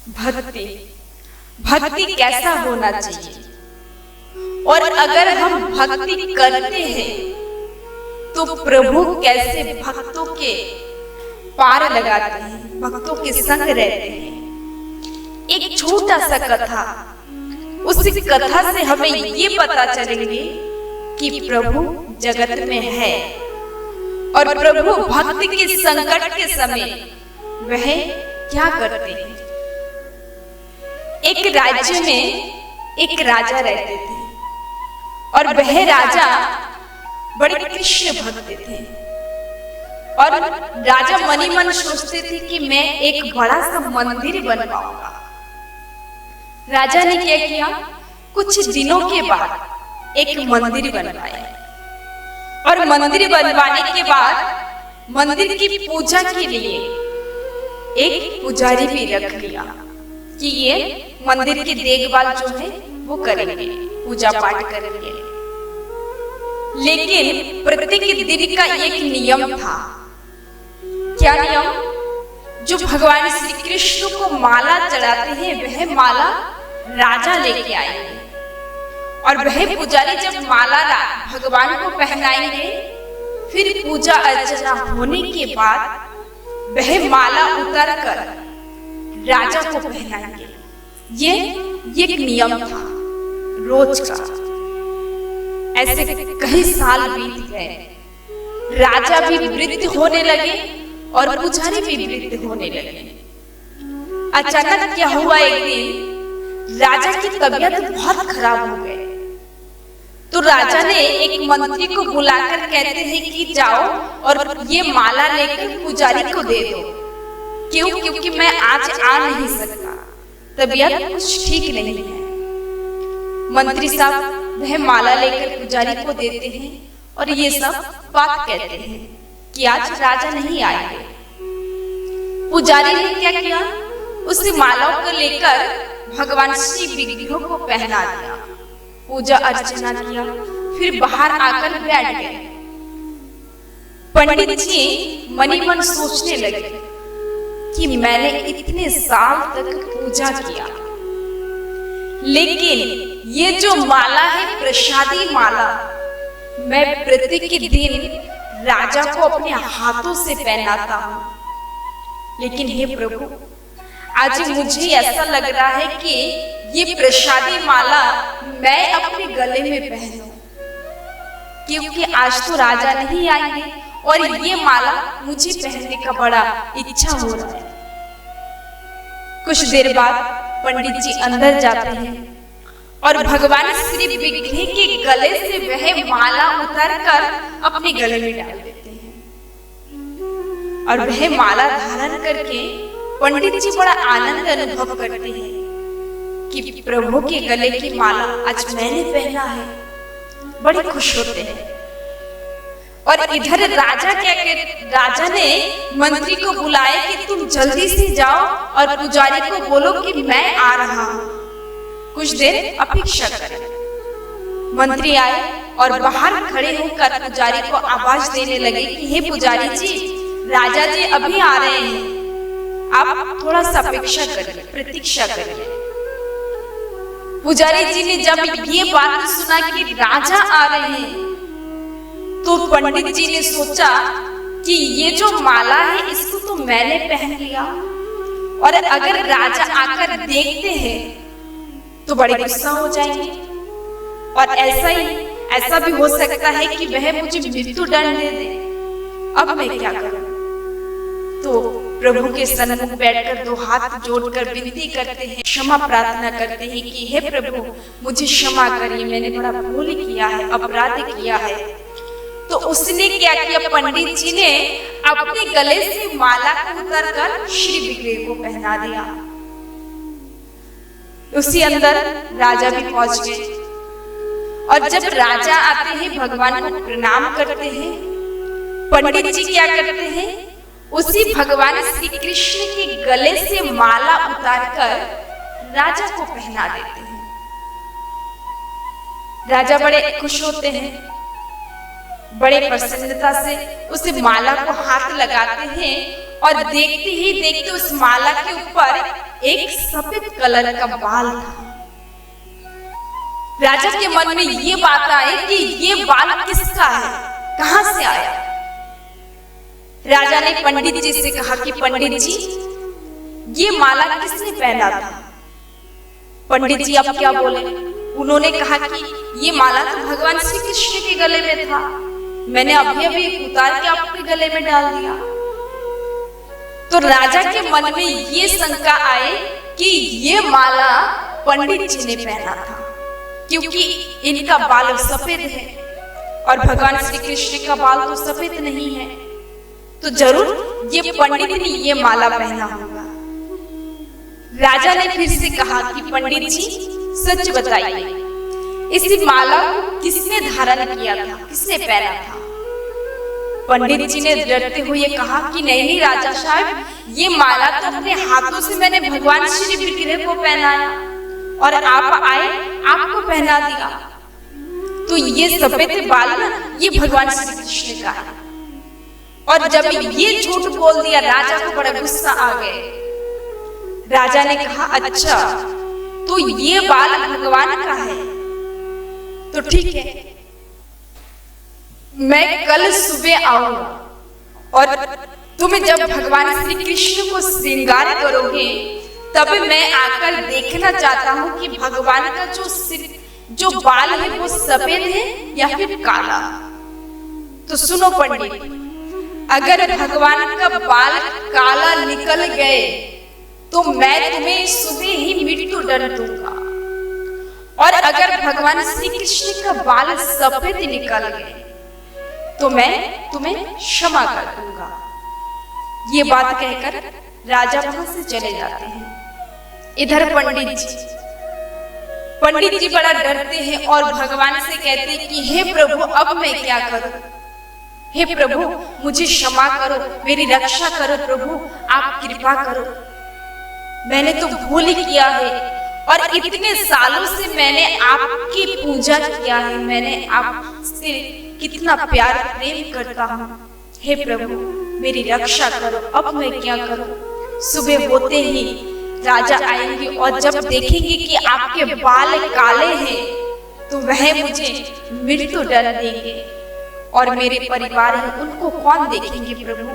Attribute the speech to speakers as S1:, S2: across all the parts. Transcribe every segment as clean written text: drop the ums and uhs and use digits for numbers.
S1: भक्ति भक्ति कैसा होना चाहिए, और अगर हम भक्ति करते हैं तो प्रभु कैसे भक्तों के पार लगाते हैं, भक्तों के संग रहते हैं। एक छोटा सा कथा, उस कथा से हमें ये पता चलेंगे कि प्रभु जगत में है और प्रभु भक्त के संकट के समय वह क्या करते हैं। एक राज्य में एक राजा रहते थे और वह राजा बड़े कृष्ण भक्त थे और राजा मनी मन सोचते थे कि मैं एक बड़ा सा मंदिर बनवाऊंगा। राजा ने क्या किया, कुछ दिनों के बाद एक मंदिर बनवाया और मंदिर बनवाने के बाद मंदिर की पूजा के लिए एक पुजारी भी रख लिया कि ये मंदिर की देखभाल जो है वो करेंगे, पूजा पाठ करेंगे। लेकिन प्रत्येक दिन का एक नियम था। क्या नियम? जो भगवान श्री कृष्ण को माला चढ़ाते हैं वह माला राजा लेके आएंगे और वह पुजारी जब माला भगवान को पहनाएंगे, फिर पूजा अर्चना होने के बाद वह माला उतार कर राजा को पहनाएंगे। ये एक नियम था रोज का। ऐसे कई साल बीत गए, राजा भी वृद्ध होने लगे और पुजारी भी वृद्ध होने लगे। अचानक क्या हुआ, एक दिन राजा की तबीयत बहुत खराब हो गई। तो राजा ने एक मंत्री को बुलाकर कहते हैं कि जाओ और ये माला लेकर पुजारी को दे दो। क्यों? क्योंकि मैं आज आ नहीं सकता, तबीयत कुछ ठीक नहीं है। मंत्री साहब वह माला लेकर पुजारी को देते हैं और ये सब बात कहते हैं कि आज राजा नहीं आएंगे। पुजारी ने क्या किया, उस मालाओं को लेकर भगवान श्री विग्रह को पहना दिया, पूजा अर्चना किया, फिर बाहर आकर बैठ गए। पंडित जी मनी मन सोचने लगे कि मैंने इतने साल तक पूजा किया, लेकिन ये जो माला है प्रसादी माला, मैं प्रत्येक दिन राजा को अपने हाथों से पहनाता हूं। लेकिन हे प्रभु, आज मुझे ऐसा लग रहा है कि ये प्रसादी माला मैं अपने गले में पहनूं, क्योंकि आज तो राजा नहीं आएंगे और ये माला मुझे पहनने का बड़ा इच्छा हो रहा है। कुछ देर बाद पंडित जी अंदर जाते हैं और भगवान श्री विग्रह के गले से वह माला उतार कर अपने गले में डाल देते हैं और वह माला धारण करके पंडित जी बड़ा आनंद अनुभव करते हैं कि प्रभु के गले की माला आज मैंने पहना है। बड़े खुश होते हैं। और इधर राजा क्या करे, राजा ने मंत्री को बुलाया कि तुम जल्दी से जाओ और पुजारी को बोलो कि मैं आ रहा हूं, कुछ देर अपेक्षा करें। मंत्री आए और बाहर खड़े होकर पुजारी को आवाज देने लगे कि हे पुजारी जी, राजा जी अभी आ रहे हैं, आप थोड़ा सा अपेक्षा करिए, प्रतीक्षा करिए। पुजारी जी ने जब ये बात सुना कि राजा आ रहे हैं, तो पंडित जी ने सोचा कि ये जो माला है इसको तो मैंने पहन लिया और अगर राजा आकर देखते हैं तो बड़े गुस्सा हो जाएंगे और ऐसा भी हो सकता है कि वह मुझे मृत्यु दंड दे दे। अब मैं क्या करूं? तो प्रभु के सन्मुख बैठकर दो हाथ जोड़कर विनती करते हैं, क्षमा प्रार्थना करते हैं कि हे प्रभु मुझे क्षमा करिए, मैंने बड़ा भूल किया है, अपराध किया है। तो उसने क्या किया, पंडित जी ने अपने गले से माला को उतार कर श्री विग्रह को पहना दिया। उसी अंदर राजा भी पहुंच गए और जब राजा आते हैं भगवान को प्रणाम करते हैं। पंडित जी क्या करते हैं, उसी भगवान श्री कृष्ण के गले से माला उतारकर राजा को पहना देते हैं। राजा बड़े खुश होते हैं, बड़े प्रसन्नता से उस माला को हाथ लगाते हैं और देखते ही देखते उस माला के ऊपर एक सफेद कलर का बाल था। राजा के मन में ये बात आई कि ये बाल किसका है, कहां से आया। राजा ने पंडित जी से कहा कि पंडित जी, ये माला किसने पहना था। पंडित जी अब क्या बोले। उन्होंने कहा कि ये माला तो भगवान श्री कृष्ण के गले में था, मैंने अभी अभी उतार के आपके गले में डाल दिया। तो राजा के मन में ये शंका आए कि ये माला पंडित जी ने पहना था, क्योंकि इनका बाल सफेद है और भगवान श्री कृष्ण का बाल तो सफेद नहीं है, तो जरूर ये पंडित ने ये माला पहना होगा। राजा ने फिर से कहा कि पंडित जी सच बताइए, इस माला को किसने धारण किया था, किसने पहना था। पंडित जी ने डरते हुए कहा कि नहीं राजा साहब, ये माला तो अपने हाथों से मैंने भगवान श्री विग्रह को पहनाया और आप आए आपको पहना दिया, तो ये सफेद बाल ना ये भगवान श्री कृष्ण का है। और जब ये झूठ बोल दिया राजा को बड़ा गुस्सा आ गए। राजा ने कहा अच्छा, तो ये बाल भगवान का है, तो ठीक है, मैं कल सुबह आऊंगा और तुम जब भगवान श्री कृष्ण को श्रृंगार करोगे तब मैं आकर देखना चाहता हूं कि भगवान का जो बाल है वो सफेद है या फिर काला। तो सुनो पंडित, अगर भगवान का बाल काला निकल गए तो मैं तुम्हें सुबह ही मृत्यु दंड दूंगा, और अगर भगवान श्री कृष्ण का बाल सफेद निकल गए तो मैं तुम्हें क्षमा कर दूंगा। ये बात कहकर राजा वहां से चले जाते हैं। इधर पंडित जी बड़ा डरते हैं और भगवान से कहते हैं कि हे प्रभु, अब मैं क्या करूं। हे प्रभु, मुझे क्षमा करो, मेरी रक्षा करो प्रभु, आप कृपा करो। मैंने तो भूल किया है और इतने सालों से मैंने आपकी पूजा किया है, मैंने आपसे कितना प्यार प्रेम करता हूँ। हे प्रभु, मेरी रक्षा करो, अब मैं क्या करूं। सुबह होते ही राजा आएंगे और जब देखेंगे कि आपके बाल काले हैं तो वह मुझे मृत्यु दंड देंगे और मेरे परिवार है उनको कौन देखेंगे। प्रभु,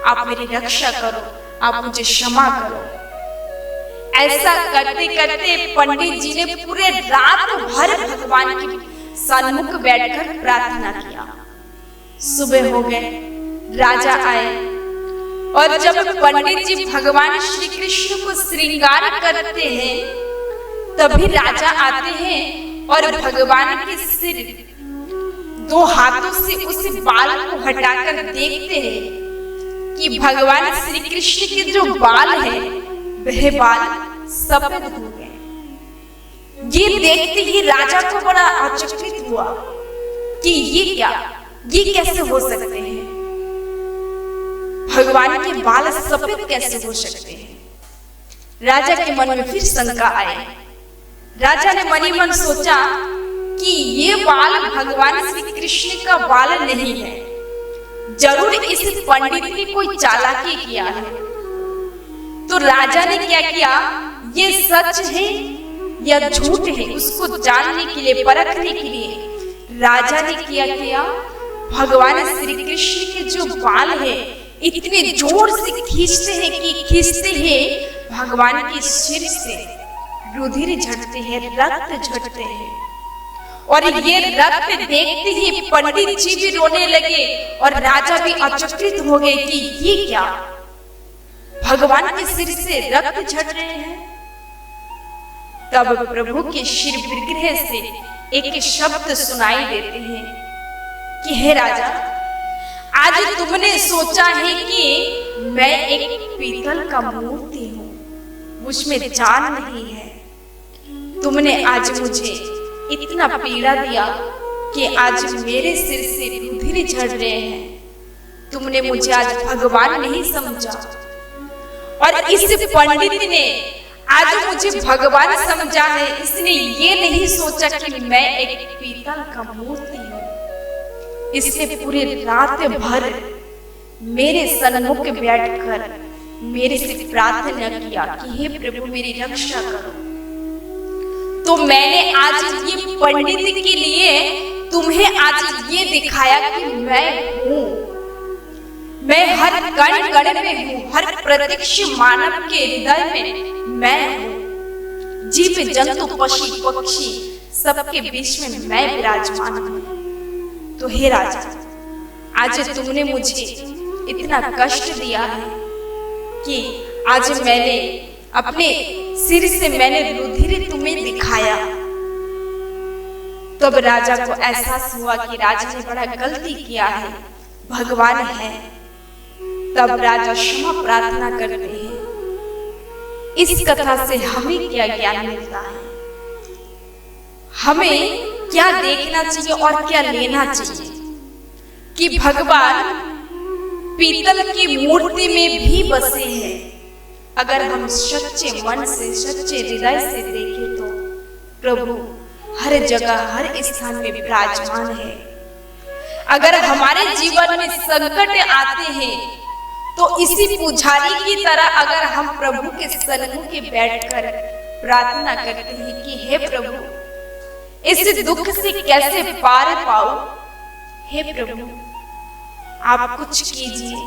S1: आप मेरी रक्षा करो, आप मुझे क्षमा करो। ऐसा करते करते पंडित जी ने पूरे रात भर भगवान के सन्मुख बैठकर प्रार्थना किया। सुबह हो गए, राजा आए और जब पंडित जी भगवान श्री कृष्ण को श्रृंगार करते हैं तभी राजा आते हैं और भगवान के सिर दो हाथों से उस बाल को हटाकर देखते हैं कि भगवान श्री कृष्ण के जो बाल है वह बाल सफेद हो गए। ये देखते ही राजा को बड़ा आश्चर्य हुआ कि ये कैसे हो सकते हैं, भगवान के बाल सफेद कैसे हो सकते हैं। राजा के मन में फिर शंका आई। राजा ने मन ही मन सोचा कि ये बाल भगवान श्री कृष्ण का बाल नहीं है, जरूर इस पंडित ने कोई चालाकी किया है। तो राजा ने क्या किया, ये सच है या झूठ है उसको जानने के लिए, परखने के लिए राजा ने किया भगवान श्री कृष्ण के जो बाल है इतने जोर से खींचते हैं कि खींचते हैं भगवान के सिर से रुधिर झड़ते हैं, रक्त झड़ते हैं। और ये रक्त देखते ही पंडित जी भी रोने लगे और राजा भी आश्चर्य हो गए कि ये क्या, भगवान के सिर से रक्त झड़ रहे हैं। तब प्रभु के शिर विग्रह से एक शब्द सुनाई देते हैं कि हे राजा, आज तुमने सोचा है कि मैं एक पीतल का मूर्ति हूं, मुझमें जान नहीं है। तुमने आज मुझे इतना पीड़ा दिया कि आज मेरे सिर से रुधिर झड़ रहे हैं। तुमने मुझे आज भगवान नहीं समझा और इस पंडित ने आज मुझे भगवान समझा है। इसने ये नहीं सोचा कि मैं एक पीतल का मूर्ति हूं। इसने पूरे रात भर मेरे सन्मुख बैठकर मेरे से प्रार्थना किया कि हे प्रभु मेरी रक्षा करो, तो मैंने आज ये पंडित के लिए तुम्हें आज ये दिखाया कि मैं हूं, मैं हर कण कण में हूं, हर प्रत्यक्ष मानव के हृदय में मैं हूं, जीव जंतु पशु पक्षी सबके बीच में मैं विराजमान हूं। तो हे राजा, आज तुमने मुझे इतना कष्ट दिया है कि आज मैंने अपने सिर से मैंने रुधिर तुम्हें दिखाया। तब राजा को एहसास हुआ कि राजा ने बड़ा गलती किया है, भगवान है। तब राजा क्षमा प्रार्थना करते हैं। इस कथा से हमें क्या ज्ञान मिलता है, हमें क्या देखना चाहिए और क्या लेना चाहिए कि भगवान पीतल की मूर्ति में भी बसे हैं। अगर हम सच्चे मन से सच्चे हृदय से देखें तो प्रभु हर जगह हर स्थान में विराजमान है। अगर हमारे जीवन में संकट आते हैं तो इसी पुजारी की तरह अगर हम प्रभु के सन्मुख बैठकर प्रार्थना करते हैं कि हे प्रभु इस दुख से कैसे पार पाओ, हे प्रभु आप कुछ कीजिए,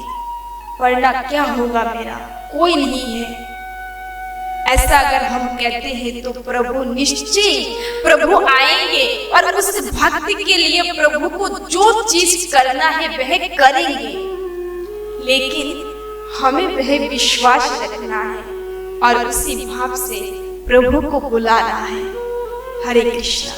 S1: वरना क्या होगा मेरा कोई नहीं है। ऐसा अगर हम कहते हैं तो प्रभु निश्चय प्रभु आएंगे और उस भक्ति के लिए प्रभु को जो चीज करना है वह करेंगे, लेकिन हमें वह विश्वास रखना है और उसी भाव से प्रभु को बुलाना है। हरे कृष्णा।